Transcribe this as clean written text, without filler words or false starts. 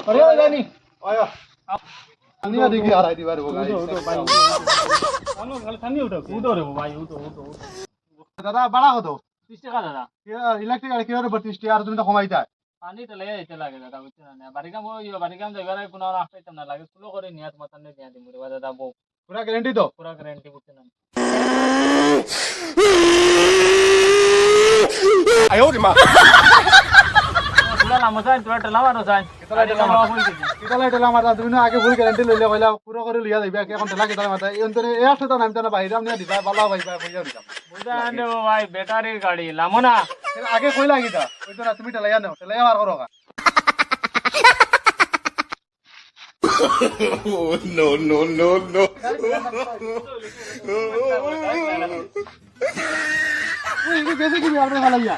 अरे ओ जानी आया अन्य देखिए आ रहा है दीवार वो गाइस हम गल खानी उठो उठो रे भाई उठो उठो उठो दादा बड़ा हो तो 30 টাকা দাদা ইলেকট্রিক আর কিভাবে 32 টি আর তুমি তো কমাইতা পানি তো লেগে যেতে লাগে দাদা বুঝছেন না বাড়ি কাম যাইবার কোনো আসতে না লাগে স্লো করে নিয়ে তোমার সামনে দিয়ে দিমু রে দাদা বউ পুরা গ্যারান্টি তো পুরা গ্যারান্টি বুঝছেন না 哎呦我的妈！ তুলা লামসান তুলা টেলামারো সান কিতালা এটা মাতা তুমি না আগে ফুল গ্যারান্টি লইলে কইলা পুরো করে লিয়া দিবা এখন তেলা কিতালা মাতা এই অন্তরে এ আসলে তো নামটা না বাইরে আমনি দিবা বালা ভাইবা কইয়া দিবা বুঝান রে ভাই ব্যাটারির গাড়ি লামনা আগে কইলা কিতা কইতো না তুমি টেলাইয়া নাও টেলাইয়া বার করো No, no, no, no. বেশি কি আপনি ভালাইয়া